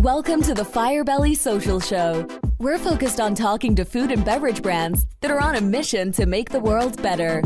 Welcome to the Firebelly Social Show. We're focused on talking to food and beverage brands that are on a mission to make the world better.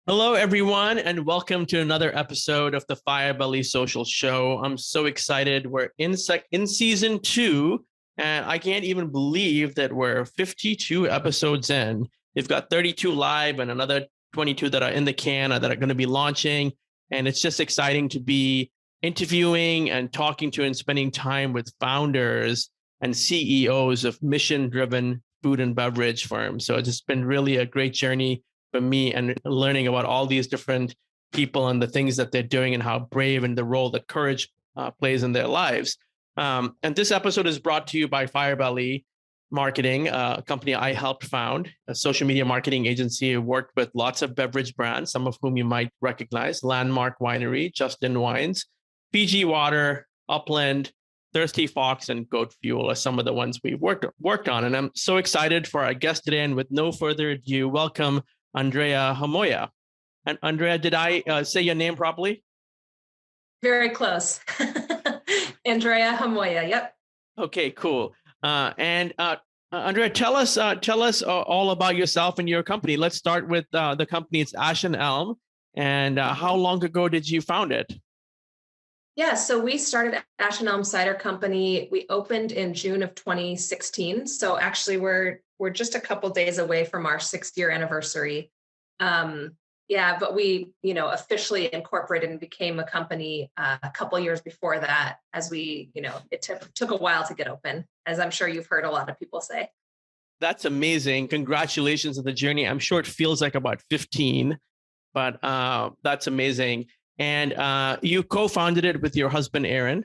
Hello, everyone, and welcome to another episode of the Firebelly Social Show. I'm so excited. We're in season 2, and I can't even believe that we're 52 episodes in. We've got 32 live and another 22 that are in the can that are going to be launching. And it's just exciting to be interviewing and talking to and spending time with founders and CEOs of mission-driven food and beverage firms. So it's just been really a great journey for me and learning about all these different people and the things that they're doing and how brave and the role that courage plays in their lives. And this episode is brought to you by Firebelly Marketing, a company I helped found, a social media marketing agency. I worked with lots of beverage brands, some of whom you might recognize: Landmark Winery, Justin Wines, Fiji Water, Upland, Thirsty Fox, and Goat Fuel are some of the ones we worked on. And I'm so excited for our guest today. And with no further ado, welcome Andrea Homoya. And Andrea, did I say your name properly? Very close. Andrea Homoya. Yep. Okay, cool. And Andrea, tell us all about yourself and your company. Let's start with the company. It's Ash Elm. And how long ago did you found it? Yeah, so we started Ash Elm Cider Company. We opened in June of 2016. So actually, we're just a couple days away from our 6-year anniversary. Yeah, but we, officially incorporated and became a company a couple years before that, as we, it took a while to get open, as I'm sure you've heard a lot of people say. That's amazing. Congratulations on the journey. I'm sure it feels like about 15, but that's amazing. And you co-founded it with your husband, Aaron.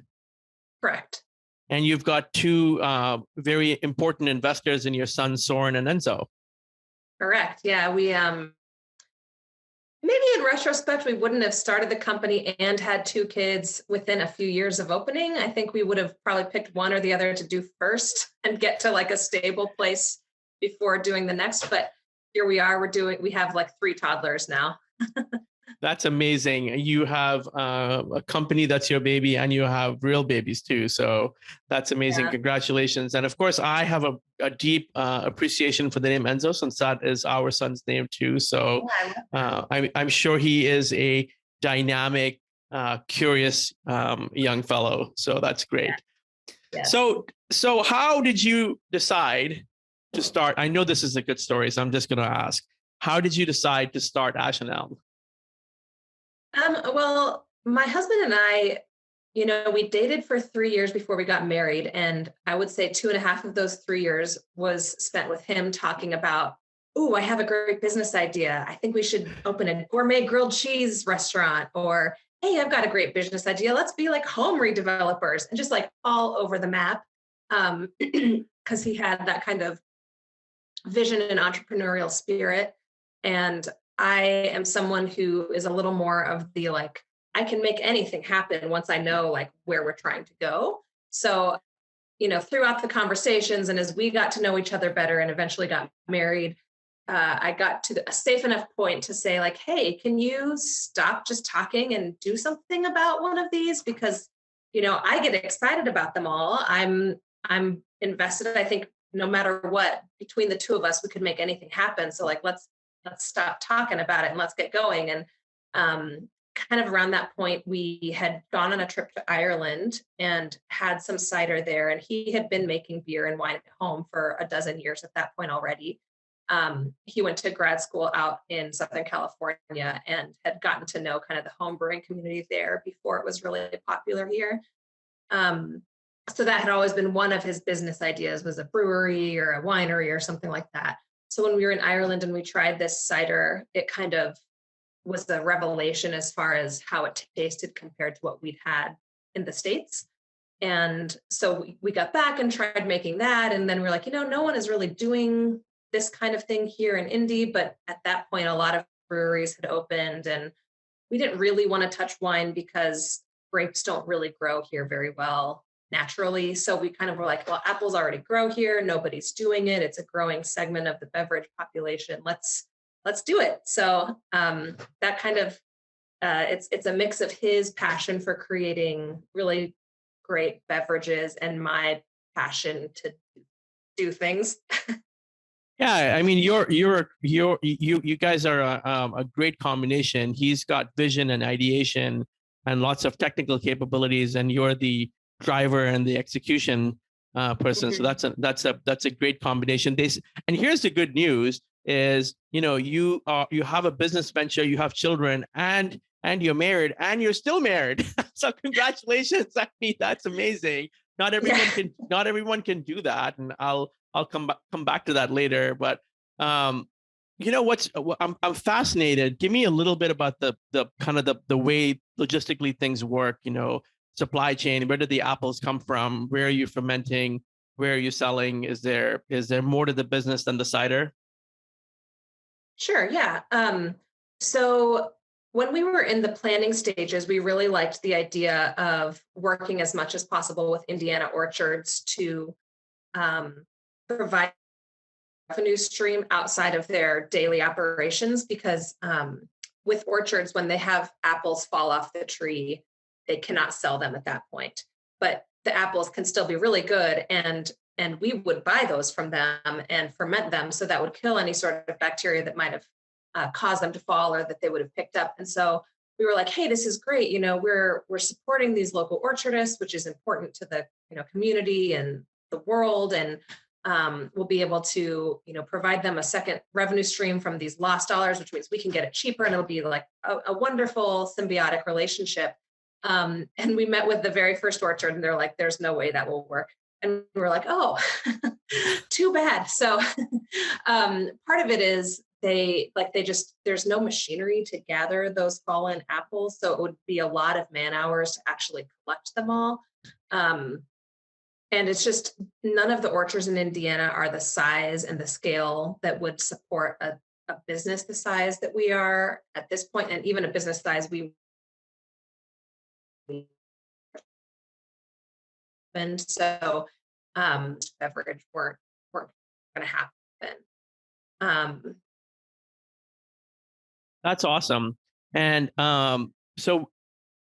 Correct. And you've got 2 very important investors in your sons, Soren and Enzo. Correct. Yeah, we maybe in retrospect, we wouldn't have started the company and had 2 kids within a few years of opening. I think we would have probably picked one or the other to do first and get to like a stable place before doing the next. But here we are, we have like 3 toddlers now. That's amazing. You have a company that's your baby and you have real babies too. So that's amazing. Yeah. Congratulations. And of course, I have a deep appreciation for the name Enzo, since that is our son's name too. So I'm sure he is a dynamic, curious young fellow. So that's great. Yeah. Yeah. So how did you decide to start? I know this is a good story, so I'm just going to ask, how did you decide to start Ash Elm? Well, my husband and I, we dated for 3 years before we got married. And I would say 2.5 of those 3 years was spent with him talking about, oh, I have a great business idea. I think we should open a gourmet grilled cheese restaurant. Or, hey, I've got a great business idea. Let's be like home redevelopers, and just like all over the map. Because he had that kind of vision and entrepreneurial spirit. And I am someone who is a little more of the like, I can make anything happen once I know like where we're trying to go. So, throughout the conversations and as we got to know each other better and eventually got married, I got to a safe enough point to say like, hey, can you stop just talking and do something about one of these? Because, I get excited about them all. I'm invested. I think no matter what, between the 2 of us, we could make anything happen. So like, let's stop talking about it and let's get going. And kind of around that point, we had gone on a trip to Ireland and had some cider there. And he had been making beer and wine at home for a dozen years at that point already. He went to grad school out in Southern California and had gotten to know kind of the home brewing community there before it was really popular here. So that had always been one of his business ideas, was a brewery or a winery or something like that. So when we were in Ireland and we tried this cider, it kind of was a revelation as far as how it tasted compared to what we'd had in the States. And so we got back and tried making that. And then we're like, no one is really doing this kind of thing here in Indy. But at that point, a lot of breweries had opened and we didn't really want to touch wine because grapes don't really grow here very well naturally. So we kind of were like, well, apples already grow here. Nobody's doing it. It's a growing segment of the beverage population. Let's do it. So that kind of it's a mix of his passion for creating really great beverages and my passion to do things. Yeah, I mean, you guys are a great combination. He's got vision and ideation and lots of technical capabilities, and you're the driver and the execution person. So Mhm. that's a great combination. And here's the good news: is you have a business venture, you have children, and you're married, and you're still married. So congratulations! I mean, that's amazing. Yeah. Not everyone can do that, and I'll come back to that later. But um, I'm fascinated. Give me a little bit about the kind of the way logistically things work. Supply chain. Where did the apples come from? Where are you fermenting? Where are you selling? Is there more to the business than the cider? Sure, yeah. So when we were in the planning stages, we really liked the idea of working as much as possible with Indiana orchards to um, provide revenue stream outside of their daily operations because with orchards, when they have apples fall off the tree, they cannot sell them at that point. But the apples can still be really good, and we would buy those from them and ferment them, so that would kill any sort of bacteria that might have caused them to fall or that they would have picked up. And so we were like, hey, this is great. We're supporting these local orchardists, which is important to the community and the world, and we'll be able to provide them a second revenue stream from these lost dollars, which means we can get it cheaper, and it'll be like a wonderful symbiotic relationship. And we met with the very first orchard, and they're like, there's no way that will work. And we were like, oh, too bad. So part of it is there's no machinery to gather those fallen apples, so it would be a lot of man hours to actually collect them all. And it's just none of the orchards in Indiana are the size and the scale that would support a business the size that we are at this point, and even a business size we and so beverage weren't going to happen. Um, That's awesome. And so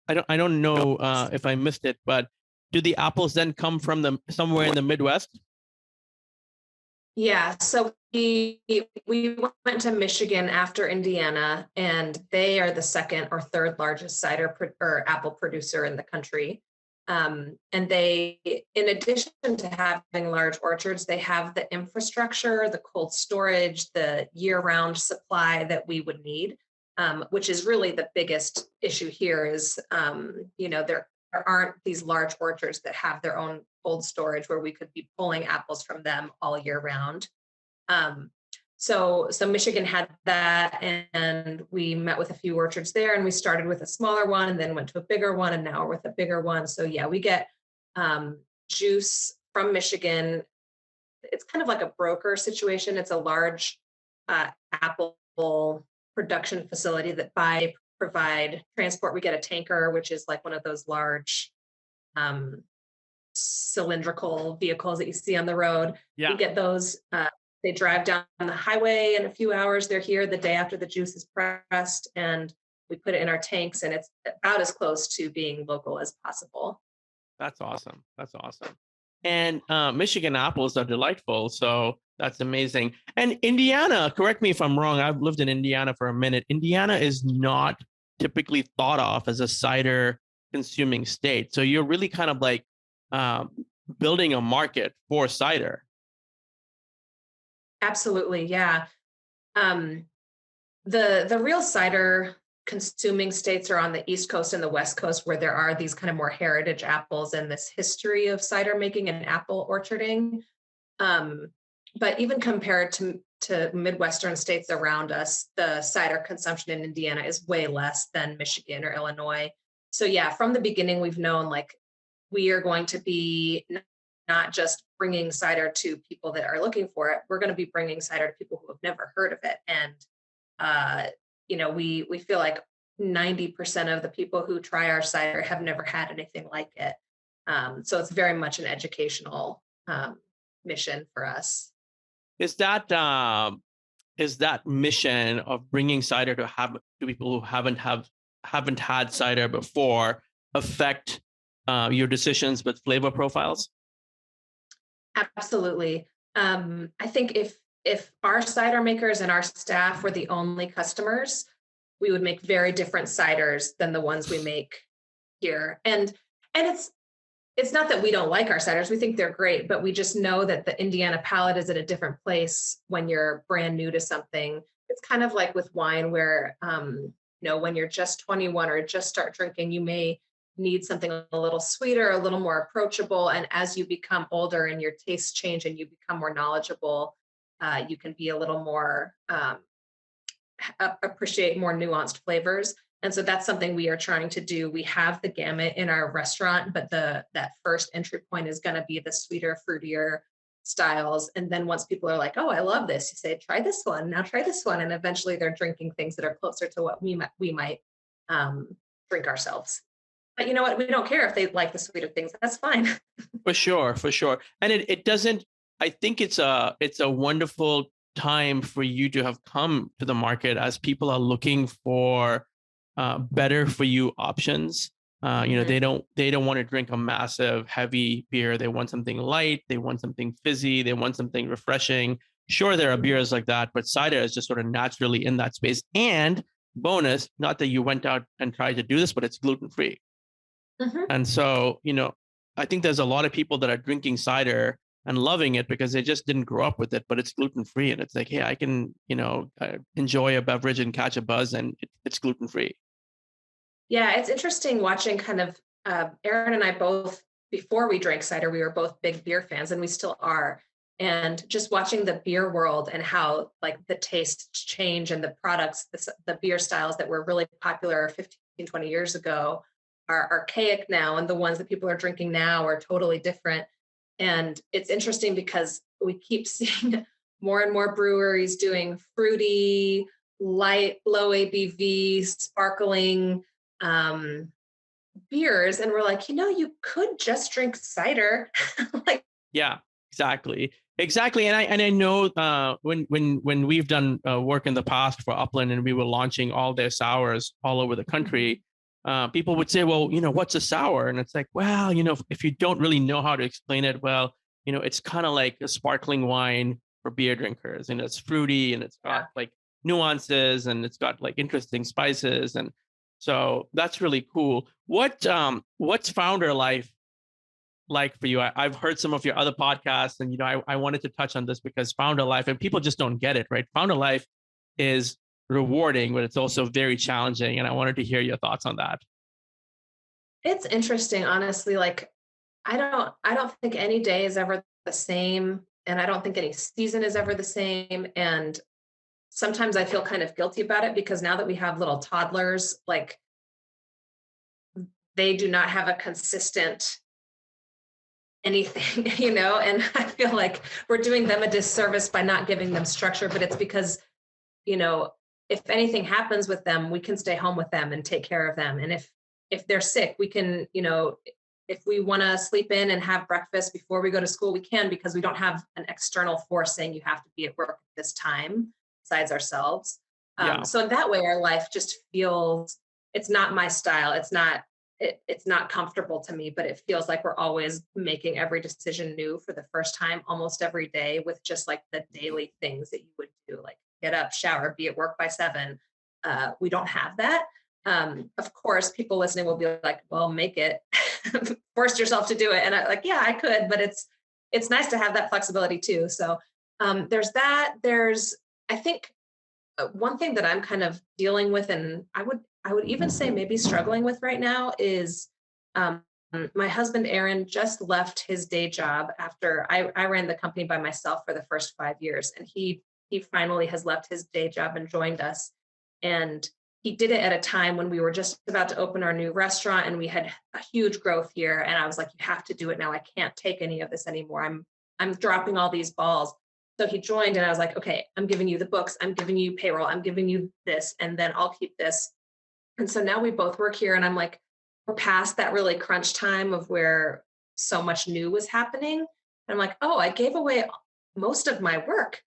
I don't know if I missed it, but do the apples then come from somewhere in the Midwest? Yeah, so we went to Michigan after Indiana, and they are the second or third largest or apple producer in the country. And they, in addition to having large orchards, they have the infrastructure, the cold storage, the year-round supply that we would need, which is really the biggest issue here. There aren't these large orchards that have their own cold storage where we could be pulling apples from them all year round. Um, so Michigan had that, and we met with a few orchards there, and we started with a smaller one and then went to a bigger one, and now we're with a bigger one. So yeah, we get juice from Michigan. It's kind of like a broker situation. It's a large apple production facility that provide transport. We get a tanker, which is like one of those large cylindrical vehicles that you see on the road. Yeah. We get those. They drive down the highway in a few hours. They're here the day after the juice is pressed, and we put it in our tanks, and it's about as close to being local as possible. That's awesome. That's awesome. And Michigan apples are delightful. So that's amazing. And Indiana, correct me if I'm wrong, I've lived in Indiana for a minute. Indiana is not typically thought of as a cider consuming state. So you're really kind of like building a market for cider. Absolutely, yeah. The real cider consuming states are on the East Coast and the West Coast, where there are these kind of more heritage apples and this history of cider making and apple orcharding. But even compared to Midwestern states around us, the cider consumption in Indiana is way less than Michigan or Illinois. So yeah, from the beginning, we've known like we are going to be not just bringing cider to people that are looking for it. We're going to be bringing cider to people who have never heard of it. And, we feel like 90% of the people who try our cider have never had anything like it. So it's very much an educational mission for us. Is that mission of bringing cider to people who haven't haven't had cider before affect your decisions with flavor profiles? Absolutely. I think if our cider makers and our staff were the only customers, we would make very different ciders than the ones we make here. And it's not that we don't like our ciders. We think they're great, but we just know that the Indiana palate is at a different place when you're brand new to something. It's kind of like with wine where when you're just 21 or just start drinking, you may need something a little sweeter, a little more approachable. And as you become older and your tastes change and you become more knowledgeable, you can be a little more appreciate more nuanced flavors. And so that's something we are trying to do. We have the gamut in our restaurant, but that first entry point is going to be the sweeter, fruitier styles. And then once people are like, "Oh, I love this," you say, "Try this one. Now try this one." And eventually they're drinking things that are closer to what we might drink ourselves. But you know what? We don't care if they like the sweeter things. That's fine. For sure, for sure. And it doesn't, I think it's a wonderful time for you to have come to the market as people are looking for better for you options. They don't want to drink a massive heavy beer. They want something light. They want something fizzy. They want something refreshing. Sure, there are beers like that, but cider is just sort of naturally in that space. And bonus, not that you went out and tried to do this, but it's gluten-free. Mhm. And so, I think there's a lot of people that are drinking cider and loving it because they just didn't grow up with it, but it's gluten-free. And it's like, hey, I can, enjoy a beverage and catch a buzz, and it's gluten-free. Yeah, it's interesting watching kind of Aaron and I both, before we drank cider, we were both big beer fans and we still are. And just watching the beer world and how like the tastes change and the products, the beer styles that were really popular 15, 20 years ago are archaic now. And the ones that people are drinking now are totally different. And it's interesting because we keep seeing more and more breweries doing fruity, light, low ABV, sparkling beers. And we're like, you could just drink cider. Like, Yeah, exactly. Exactly. And I know when we've done work in the past for Upland and we were launching all their sours all over the country, people would say, well, what's a sour? And it's like, well, if you don't really know how to explain it, well, it's kind of like a sparkling wine for beer drinkers, and it's fruity and it's got like nuances and it's got like interesting spices. And so that's really cool. What's founder life like for you? I've heard some of your other podcasts, and I wanted to touch on this because founder life, and people just don't get it, right? Founder life is rewarding, but it's also very challenging. And I wanted to hear your thoughts on that. it's interesting, honestly. Like, I don't think any day is ever the same. And I don't think any season is ever the same. And sometimes I feel kind of guilty about it because now that we have little toddlers, like they do not have a consistent anything, and I feel like we're doing them a disservice by not giving them structure, but it's because, if anything happens with them, we can stay home with them and take care of them. And if they're sick, we can, if we want to sleep in and have breakfast before we go to school, we can, because we don't have an external force saying you have to be at work at this time besides ourselves. Yeah. So in that way, our life just feels, it's not my style. It's not comfortable to me, but it feels like we're always making every decision new for the first time almost every day, with just like the daily things that you would do, like get up, shower, be at work by 7. We don't have that. Of course, people listening will be like, well, make it, force yourself to do it. And yeah, I could, but it's nice to have that flexibility too. So there's that. I think one thing that I'm kind of dealing with, and I would even say maybe struggling with right now, is my husband, Aaron, just left his day job after I ran the company by myself for the first 5 years. And he finally has left his day job and joined us. And he did it at a time when we were just about to open our new restaurant and we had a huge growth year. And I was like, you have to do it now. I can't take any of this anymore. I'm dropping all these balls. So he joined and I was like, okay, I'm giving you the books. I'm giving you payroll. I'm giving you this, and then I'll keep this. And so now we both work here, and I'm like, we're past that really crunch time of where so much new was happening. And I'm like, oh, I gave away most of my work.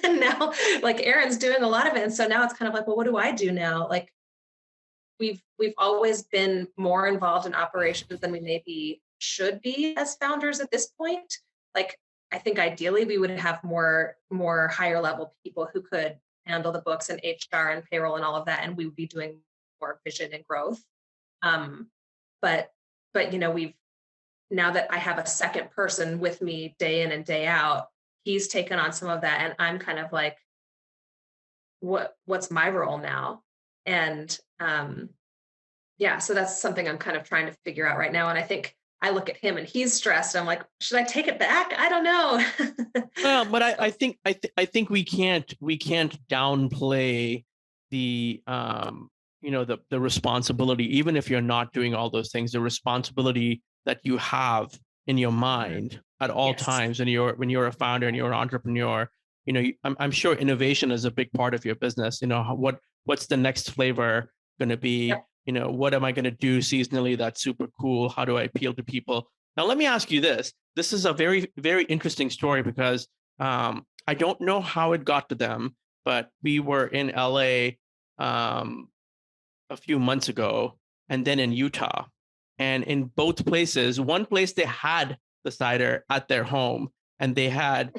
And now like Aaron's doing a lot of it. And so now it's kind of like, well, what do I do now? Like, we've always been more involved in operations than we maybe should be as founders at this point. Like, I think ideally we would have more higher level people who could handle the books and HR and payroll and all of that, and we would be doing more vision and growth. Um, but we've, now that I have a second person with me day in and day out, he's taken on some of that, and I'm kind of like, what's my role now? And yeah, so that's something I'm kind of trying to figure out right now. And I think I look at him and he's stressed. I'm like, should I take it back? I don't know. Well, but I think we can't downplay the the responsibility, even if you're not doing all those things, the responsibility that you have in your mind at all times when you're a founder and you're an entrepreneur. I'm sure innovation is a big part of your business. What's the next flavor going to be? Yep. What am I going to do seasonally that's super cool? How do I appeal to people? Now, let me ask you this. This is a very, very interesting story because I don't know how it got to them, but we were in LA a few months ago and then in Utah. And in both places, one place they had the cider at their home, and they had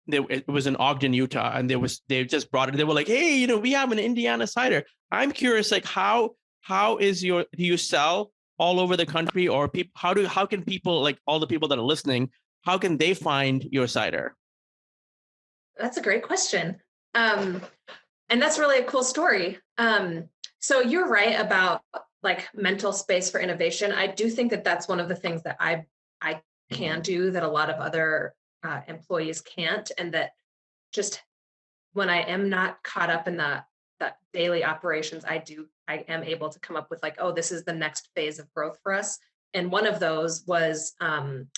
it was in Ogden, Utah, and they just brought it. They were like, hey, we have an Indiana cider. I'm curious, like how do you sell all over the country, or how can people, like all the people that are listening, how can they find your cider? That's a great question. And that's really a cool story. So you're right about like mental space for innovation. I do think that that's one of the things that I can do that a lot of other employees can't, and that just when I am not caught up in the daily operations, I am able to come up with like, oh, this is the next phase of growth for us. And one of those was an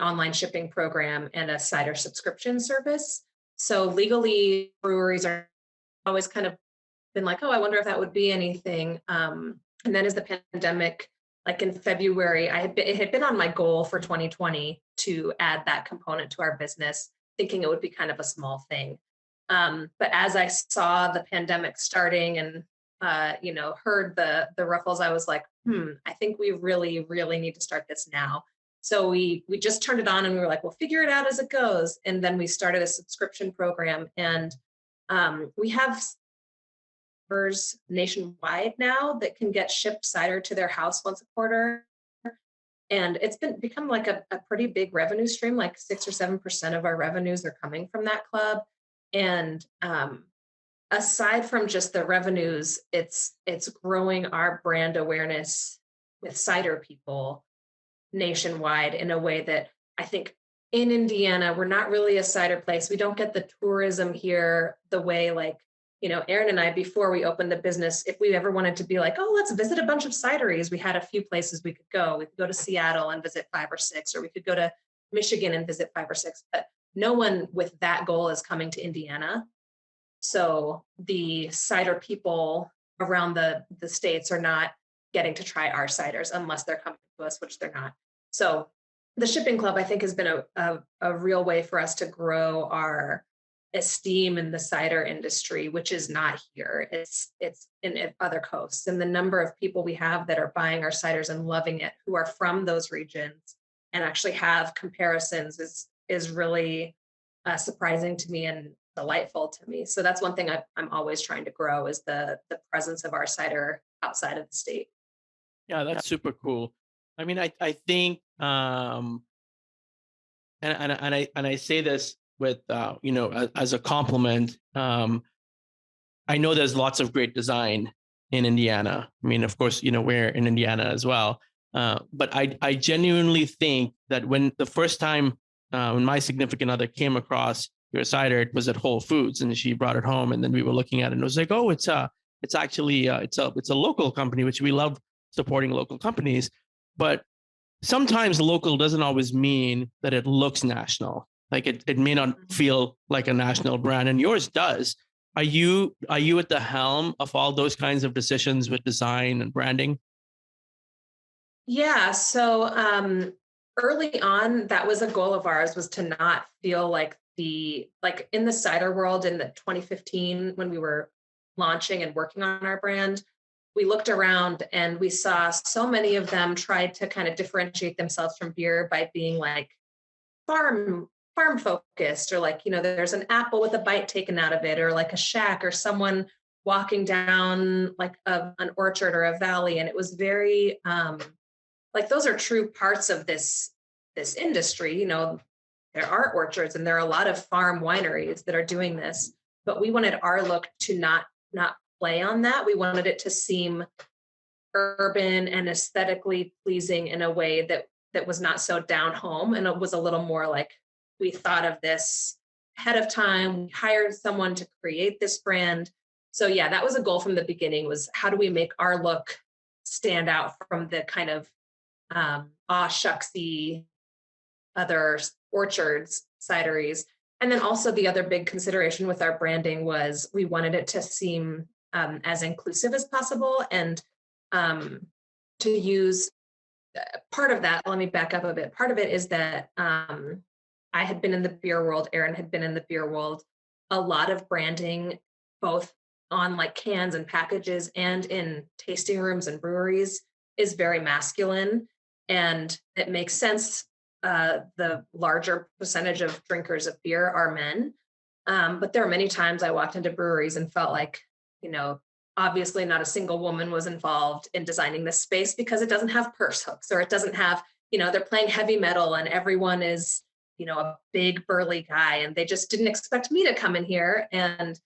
online shipping program and a cider subscription service. So legally, breweries are always kind of been like, oh, I wonder if that would be anything. And then as the pandemic, like in February, it had been on my goal for 2020 to add that component to our business, thinking it would be kind of a small thing. But as I saw the pandemic starting and heard the ruffles, I was like, I think we really, really need to start this now. So we just turned it on and we were like, we'll figure it out as it goes. And then we started a subscription program, and we have nationwide now that can get shipped cider to their house once a quarter. And it's become like a pretty big revenue stream, like 6 or 7% of our revenues are coming from that club. And aside from just the revenues, it's growing our brand awareness with cider people nationwide in a way that I think in Indiana, we're not really a cider place. We don't get the tourism here the way like, Aaron and I, before we opened the business, if we ever wanted to be like, oh, let's visit a bunch of cideries, we had a few places we could go. We could go to Seattle and visit 5 or 6, or we could go to Michigan and visit 5 or 6, but no one with that goal is coming to Indiana. So the cider people around the states are not getting to try our ciders unless they're coming to us, which they're not. So the shipping club, I think, has been a real way for us to grow our esteem in the cider industry, which is not here. It's in other coasts. And the number of people we have that are buying our ciders and loving it, who are from those regions and actually have comparisons, is really surprising to me and delightful to me. So that's one thing I'm always trying to grow, is the presence of our cider outside of the state. Yeah, that's super cool. I mean, I think, and I say this with as a compliment. I know there's lots of great design in Indiana. I mean, of course, we're in Indiana as well. But I genuinely think that when the first time when my significant other came across your cider, it was at Whole Foods, and she brought it home, and then we were looking at it, and it was like, oh, it's actually it's a local company, which we love supporting local companies. But sometimes local doesn't always mean that it looks national. Like it may not feel like a national brand, and yours does. Are you at the helm of all those kinds of decisions with design and branding? Yeah. So early on, that was a goal of ours, was to not feel like in the cider world in the 2015, when we were launching and working on our brand, we looked around and we saw so many of them tried to kind of differentiate themselves from beer by being like farm focused, or like, there's an apple with a bite taken out of it, or like a shack, or someone walking down like an orchard or a valley. And it was very like, those are true parts of this industry. There are orchards and there are a lot of farm wineries that are doing this, but we wanted our look to not play on that. We wanted it to seem urban and aesthetically pleasing in a way that was not so down home. And it was a little more like, we thought of this ahead of time. We hired someone to create this brand. So yeah, that was a goal from the beginning, was how do we make our look stand out from the kind of shucksy other orchards, cideries. And then also the other big consideration with our branding was we wanted it to seem as inclusive as possible, and to use part of that. Let me back up a bit. Part of it is that I had been in the beer world, Aaron had been in the beer world. A lot of branding, both on like cans and packages and in tasting rooms and breweries, is very masculine. And it makes sense. The larger percentage of drinkers of beer are men. But there are many times I walked into breweries and felt like, obviously not a single woman was involved in designing this space, because it doesn't have purse hooks, or it doesn't have, they're playing heavy metal and everyone is, a big burly guy, and they just didn't expect me to come in here. And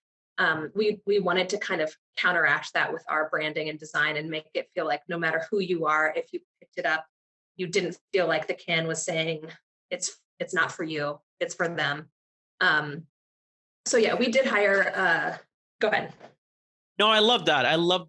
we wanted to kind of counteract that with our branding and design, and make it feel like no matter who you are, if you picked it up, you didn't feel like the can was saying it's not for you, it's for them. So yeah, we did hire, go ahead. No, I love that. I love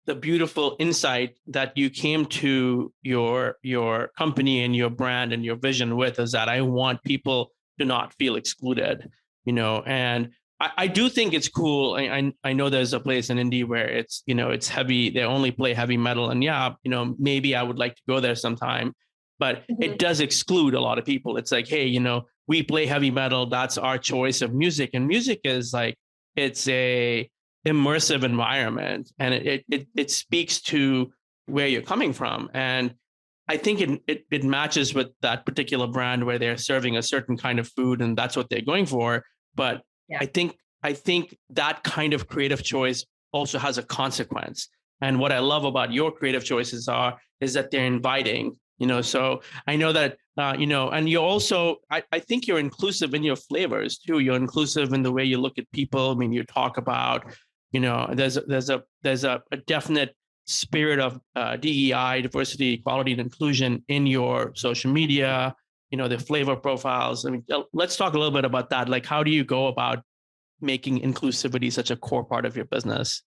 the beautiful insight that you came to your company and your brand and your vision with, is that I want people to not feel excluded, and I do think it's cool. I know there's a place in Indy where it's, it's heavy. They only play heavy metal, and maybe I would like to go there sometime, but it does exclude a lot of people. It's like, hey, we play heavy metal. That's our choice of music. And music is like, it's a immersive environment, and it speaks to where you're coming from. And I think it matches with that particular brand where they're serving a certain kind of food and that's what they're going for. But yeah. I think that kind of creative choice also has a consequence. And what I love about your creative choices is that they're inviting, so I know that, and you're also, I think you're inclusive in your flavors too. You're inclusive in the way you look at people. I mean, you talk about, there's a definite spirit of DEI, diversity, equality, and inclusion in your social media, the flavor profiles. I mean, let's talk a little bit about that. Like, how do you go about making inclusivity such a core part of your business?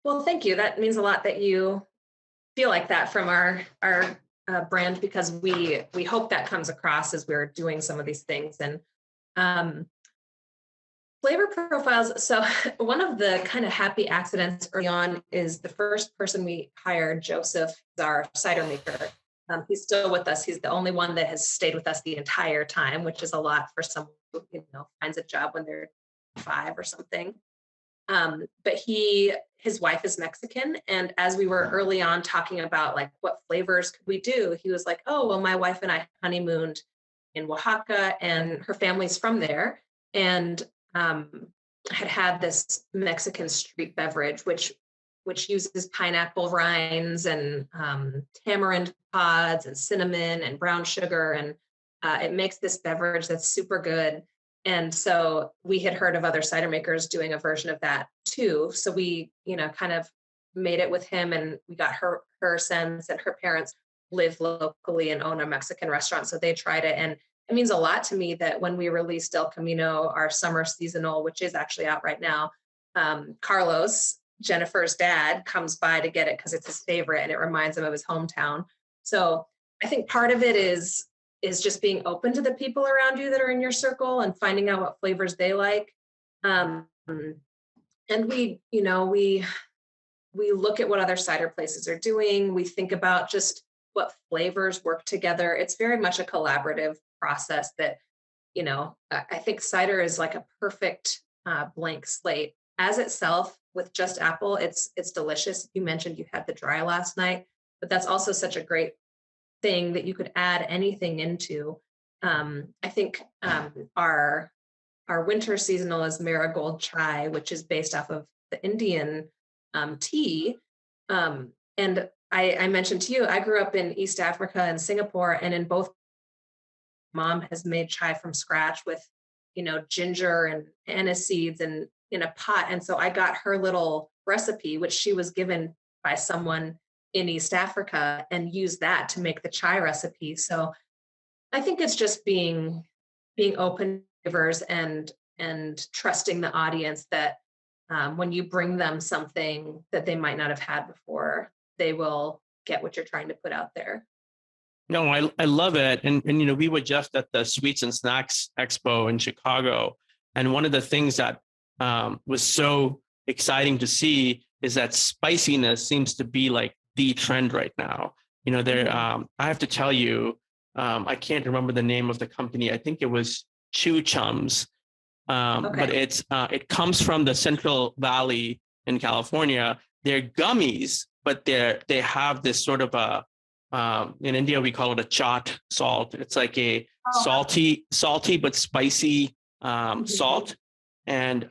Well, thank you. That means a lot that you feel like that from our brand, because we hope that comes across as we're doing some of these things. And flavor profiles. So one of the kind of happy accidents early on is the first person we hired, Joseph, is our cider maker. He's still with us. He's the only one that has stayed with us the entire time, which is a lot for someone who, finds a job when they're 5 or something. But his wife is Mexican. And as we were early on talking about like what flavors could we do, he was like, oh, well, my wife and I honeymooned in Oaxaca and her family's from there. And had this Mexican street beverage, which uses pineapple rinds and tamarind pods and cinnamon and brown sugar. And it makes this beverage that's super good. And so we had heard of other cider makers doing a version of that too. So we, kind of made it with him, and we got her sense, and her parents live locally and own a Mexican restaurant. So they tried it. And it means a lot to me that when we released El Camino, our summer seasonal, which is actually out right now, Carlos, Jennifer's dad, comes by to get it because it's his favorite and it reminds him of his hometown. So I think part of it is just being open to the people around you that are in your circle and finding out what flavors they like. And we look at what other cider places are doing. We think about just what flavors work together. It's very much a collaborative process that, I think cider is like a perfect blank slate. As itself, with just apple, it's delicious. You mentioned you had the dry last night, but that's also such a great thing that you could add anything into. I think our winter seasonal is marigold chai, which is based off of the Indian tea. And I mentioned to you, I grew up in East Africa and Singapore, and in both, mom has made chai from scratch with, ginger and anise seeds and in a pot. And so I got her little recipe, which she was given by someone in East Africa, and used that to make the chai recipe. So I think it's just being open to flavors and trusting the audience that when you bring them something that they might not have had before, they will get what you're trying to put out there. No, I love it. And we were just at the Sweets and Snacks Expo in Chicago. And one of the things that was so exciting to see is that spiciness seems to be like the trend right now. I have to tell you, I can't remember the name of the company. I think it was Chew Chums. But it comes from the Central Valley in California. They're gummies, but they have this sort of in India we call it a chaat salt. It's like a salty but spicy salt, and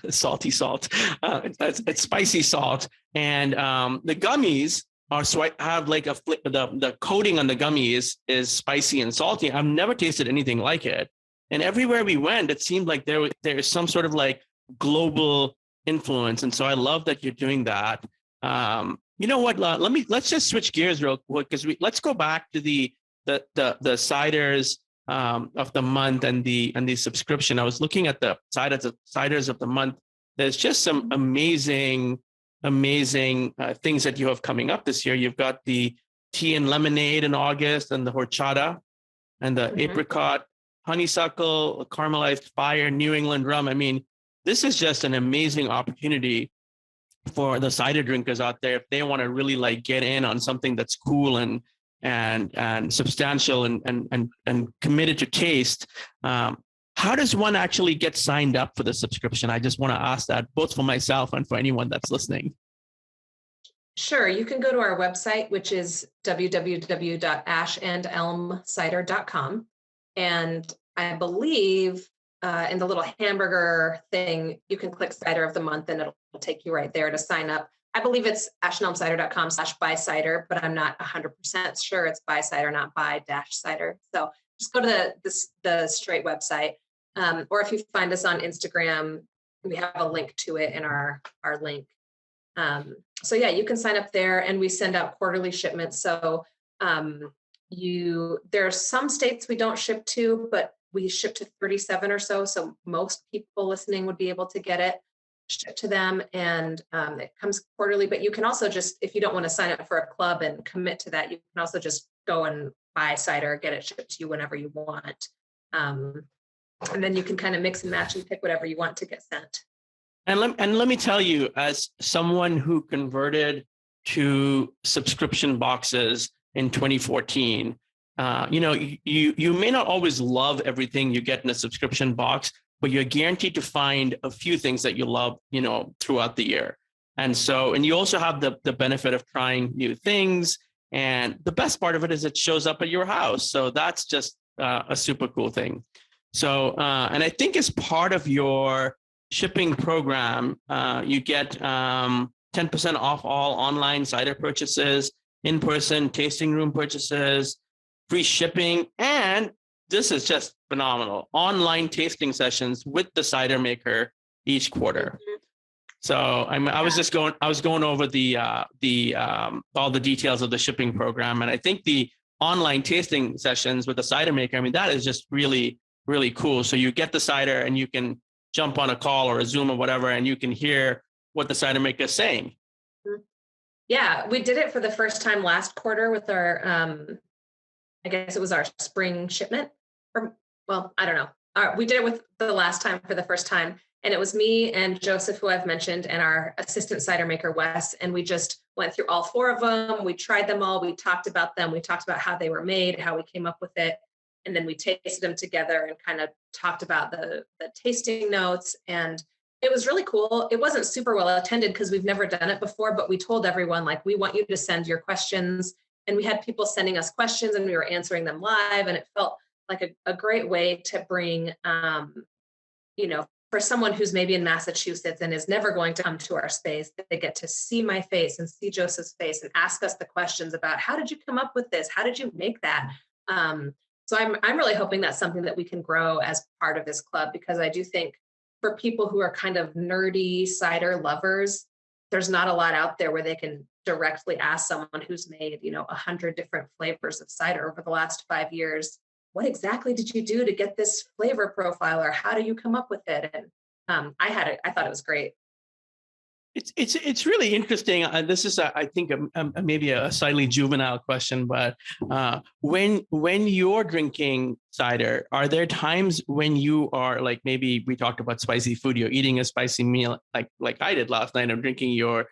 salty salt. It's spicy salt, and the gummies have like the coating on the gummy is spicy and salty. I've never tasted anything like it. And everywhere we went, it seemed like there is some sort of like global influence. And so I love that you're doing that. You know what? Let's just switch gears real quick, because let's go back to the ciders of the month and the subscription. I was looking at the ciders of the month. There's just some amazing things that you have coming up this year. You've got the tea and lemonade in August, and the horchata, and the apricot, honeysuckle, caramelized fire, New England rum. I mean, this is just an amazing opportunity for the cider drinkers out there if they want to really like get in on something that's cool and substantial and committed to taste. How does one actually get signed up for the subscription? I just want to ask that both for myself and for anyone that's listening. Sure. You can go to our website, which is www.ashandelmcider.com. And I believe in the little hamburger thing, you can click cider of the month and it'll take you right there to sign up. I believe it's ashandelmcider.com/buy cider, but I'm not 100% sure it's buy cider, not buy-cider. So just go to the straight website. Or if you find us on Instagram, we have a link to it in our link. So yeah, you can sign up there, and we send out quarterly shipments. So there are some states we don't ship to, but we ship to 37 or so. So most people listening would be able to get it shipped to them, and it comes quarterly. But you can also just, if you don't want to sign up for a club and commit to that, you can also just go and buy cider, get it shipped to you whenever you want. And then you can kind of mix and match and pick whatever you want to get sent. And let me tell you, as someone who converted to subscription boxes in 2014, you may not always love everything you get in a subscription box, but you're guaranteed to find a few things that you love, throughout the year. And you also have the benefit of trying new things. And the best part of it is it shows up at your house. So that's just a super cool thing. So, and I think as part of your shipping program, you get 10% off all online cider purchases, in-person tasting room purchases, free shipping, and this is just phenomenal, online tasting sessions with the cider maker each quarter. So I was going over the all the details of the shipping program, and I think the online tasting sessions with the cider maker, that is just really, really cool. So you get the cider and you can jump on a call or a Zoom or whatever, and you can hear what the cider maker is saying. Yeah, we did it for the first time last quarter with our, I guess it was our spring shipment. I don't know. We did it with the last time for the first time. And it was me and Joseph, who I've mentioned, and our assistant cider maker, Wes. And we just went through all four of them. We tried them all. We talked about them. We talked about how they were made, how we came up with it. And then we tasted them together and kind of talked about the tasting notes. And It was really cool. It wasn't super well attended because we've never done it before, but we told everyone, like, we want you to send your questions. And we had people sending us questions and we were answering them live. And it felt like a great way to bring, for someone who's maybe in Massachusetts and is never going to come to our space, they get to see my face and see Joseph's face and ask us the questions about, how did you come up with this? How did you make that? So I'm really hoping that's something that we can grow as part of this club, because I do think for people who are kind of nerdy cider lovers, there's not a lot out there where they can directly ask someone who's made, 100 different flavors of cider over the last 5 years, what exactly did you do to get this flavor profile, or how do you come up with it? And I thought it was great. It's really interesting. This is, I think, maybe a slightly juvenile question, but when you're drinking cider, are there times when you are like, maybe we talked about spicy food, you're eating a spicy meal like I did last night, I'm drinking your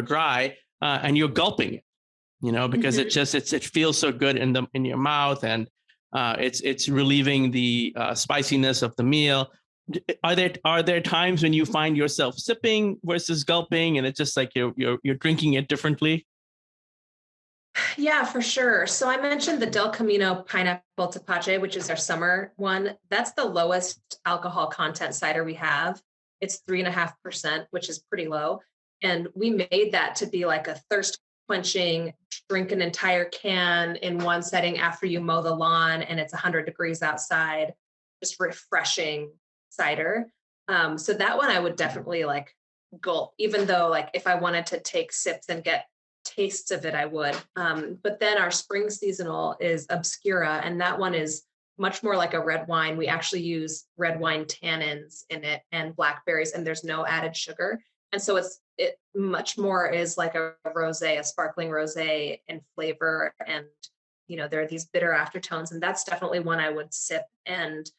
dry, and you're gulping it, because it feels so good in your mouth, and it's relieving the spiciness of the meal. Are there times when you find yourself sipping versus gulping, and it's just like you're drinking it differently? Yeah, for sure. So I mentioned the Del Camino Pineapple Tepache, which is our summer one. That's the lowest alcohol content cider we have. It's 3.5%, which is pretty low. And we made that to be like a thirst quenching, drink an entire can in one setting after you mow the lawn and it's 100 degrees outside, just refreshing cider. So that one I would definitely like gulp, even though like if I wanted to take sips and get tastes of it, I would. But then our spring seasonal is Obscura, and that one is much more like a red wine. We actually use red wine tannins in it and blackberries, and there's no added sugar. And so it much more is like a rosé, a sparkling rosé in flavor. And, there are these bitter aftertones, and that's definitely one I would sip and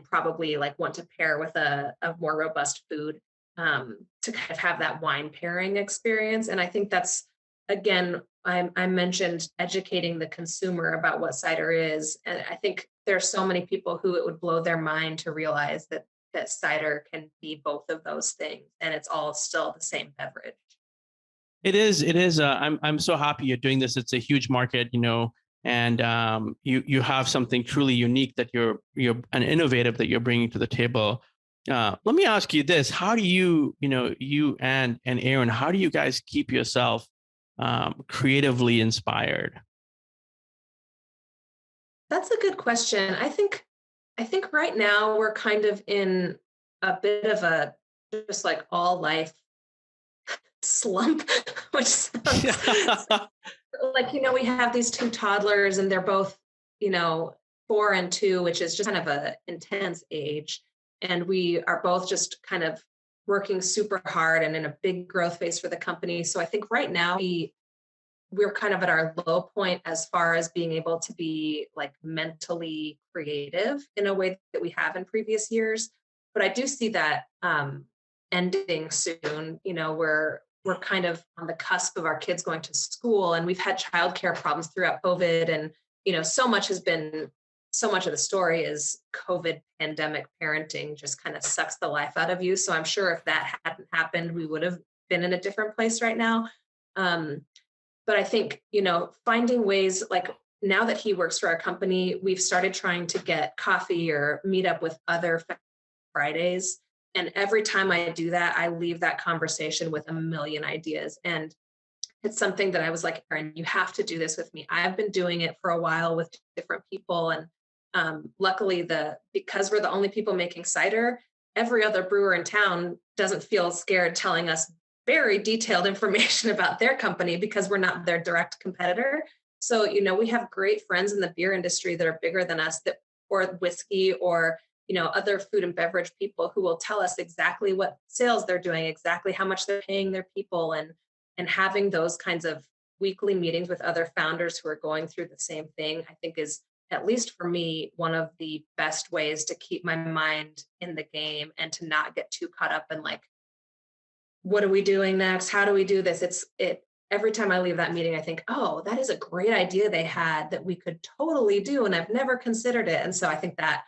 probably like want to pair with a more robust food, to kind of have that wine pairing experience. And I think that's, again, I mentioned educating the consumer about what cider is. And I think there are so many people who it would blow their mind to realize that cider can be both of those things, and it's all still the same beverage. It is. I'm so happy you're doing this. It's a huge market, and you have something truly unique that you're an innovative that you're bringing to the table. Let me ask you this: how do you and Aaron, how do you guys keep yourself creatively inspired? That's a good question. I think right now we're kind of in a bit of a just like all life slump, which sounds like, we have these two toddlers and they're both, 4 and 2, which is just kind of a intense age. And we are both just kind of working super hard and in a big growth phase for the company. So I think right now we're kind of at our low point as far as being able to be like mentally creative in a way that we have in previous years. But I do see that ending soon. We're kind of on the cusp of our kids going to school, and we've had childcare problems throughout COVID. And, so much of the story is COVID pandemic parenting just kind of sucks the life out of you. So I'm sure if that hadn't happened, we would have been in a different place right now. But I think, finding ways, like now that he works for our company, we've started trying to get coffee or meet up with other Fridays. And every time I do that, I leave that conversation with a million ideas. And it's something that I was like, Aaron, you have to do this with me. I've been doing it for a while with different people. And luckily, because we're the only people making cider, every other brewer in town doesn't feel scared telling us very detailed information about their company because we're not their direct competitor. So, we have great friends in the beer industry that are bigger than us, or whiskey, or other food and beverage people who will tell us exactly what sales they're doing, exactly how much they're paying their people, and having those kinds of weekly meetings with other founders who are going through the same thing, I think is, at least for me, one of the best ways to keep my mind in the game and to not get too caught up in like, what are we doing next? How do we do this? Every time I leave that meeting, I think, oh, that is a great idea they had that we could totally do. And I've never considered it. And so I think that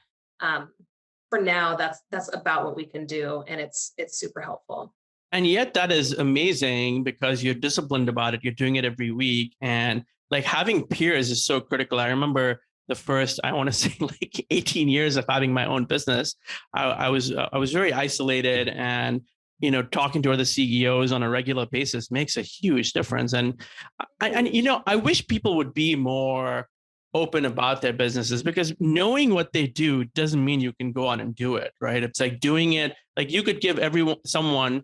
for now, that's about what we can do. And it's super helpful. And yet that is amazing because you're disciplined about it. You're doing it every week. And like having peers is so critical. I remember the first, I want to say like 18 years of having my own business. I was very isolated, and, talking to other CEOs on a regular basis makes a huge difference. And I wish people would be more open about their businesses, because knowing what they do doesn't mean you can go on and do it, right? It's like doing it, like you could give someone,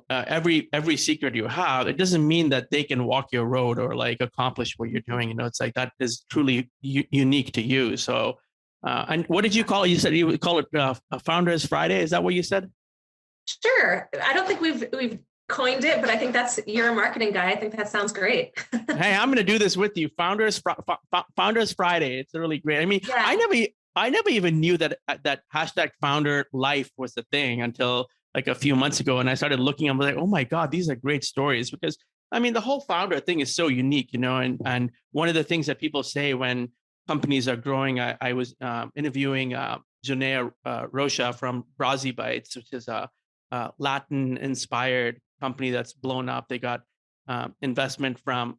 every secret you have. It doesn't mean that they can walk your road or like accomplish what you're doing. It's like that is truly unique to you. So, and what did you call it? You said you would call it Founders Friday. Is that what you said? Sure. I don't think we've coined it, but I think you're a marketing guy. I think that sounds great. Hey, I'm going to do this with you. Founders Friday. It's really great. I mean, yeah. I never even knew that hashtag founder life was the thing until like a few months ago. And I started looking, I'm like, oh my God, these are great stories, because I mean, the whole founder thing is so unique, and one of the things that people say when companies are growing, I was interviewing Jonea Rocha from Brazi Bites, which is a Latin inspired company that's blown up. They got investment from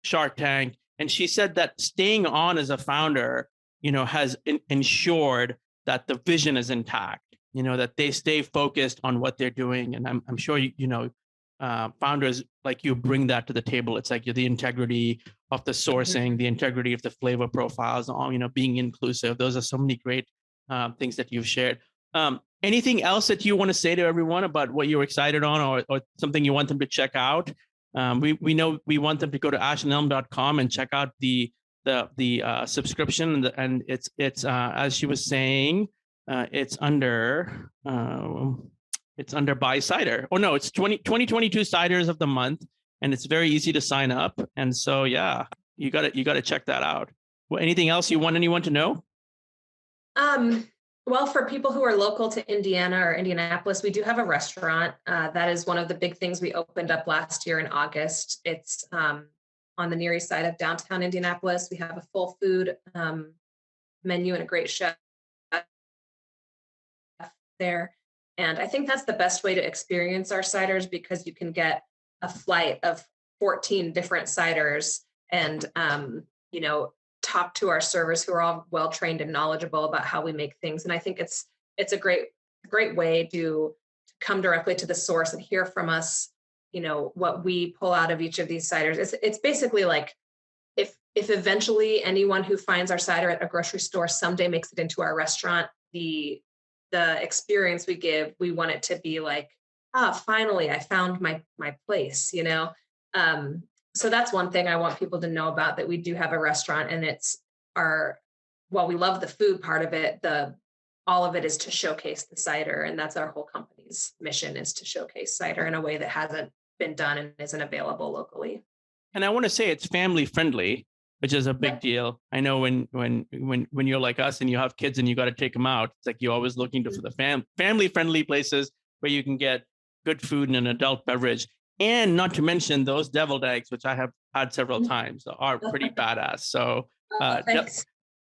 Shark Tank. And she said that staying on as a founder, has ensured that the vision is intact, that they stay focused on what they're doing. And I'm sure, founders like you bring that to the table. It's like the integrity of the sourcing, the integrity of the flavor profiles, being inclusive. Those are so many great things that you've shared. Anything else that you want to say to everyone about what you're excited on, or something you want them to check out? We know we want them to go to ashandelm.com and check out the subscription, and it's as she was saying, it's under Buy Cider. Oh no, it's 2022 Ciders of the month, and it's very easy to sign up. And so yeah, you got to check that out. Well, anything else you want anyone to know? Well, for people who are local to Indiana or Indianapolis, we do have a restaurant. That is one of the big things we opened up last year in August. It's on the Near East side of downtown Indianapolis. We have a full food menu and a great chef there. And I think that's the best way to experience our ciders, because you can get a flight of 14 different ciders and, talk to our servers who are all well-trained and knowledgeable about how we make things. And I think it's a great way to come directly to the source and hear from us, what we pull out of each of these ciders. It's basically like if eventually anyone who finds our cider at a grocery store someday makes it into our restaurant, the experience we give, we want it to be like, finally I found my place, So that's one thing I want people to know about, that we do have a restaurant, and while we love the food part of it, all of it is to showcase the cider. And that's our whole company's mission, is to showcase cider in a way that hasn't been done and isn't available locally. And I want to say it's family friendly, which is a big deal. I know when you're like us and you have kids and you got to take them out, it's like you're always looking for the family friendly places where you can get good food and an adult beverage. And not to mention those deviled eggs, which I have had several times, are pretty badass. So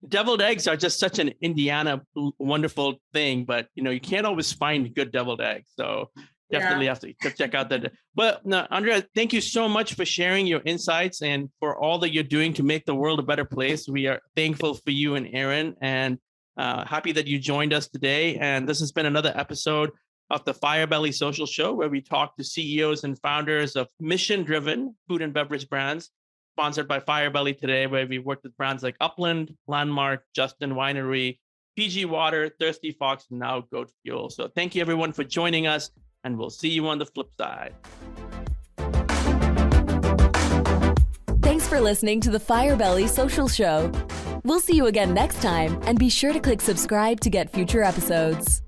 deviled eggs are just such an Indiana wonderful thing, but you can't always find good deviled eggs. So definitely have to check out that. But no, Andrea, thank you so much for sharing your insights and for all that you're doing to make the world a better place. We are thankful for you and Aaron, and happy that you joined us today. And this has been another episode of the Firebelly Social Show, where we talk to CEOs and founders of mission-driven food and beverage brands, sponsored by Firebelly today, where we worked with brands like Upland, Landmark, Justin Winery, PG Water, Thirsty Fox, and now Goat Fuel. So thank you everyone for joining us, and we'll see you on the flip side. Thanks for listening to the Firebelly Social Show. We'll see you again next time, and be sure to click subscribe to get future episodes.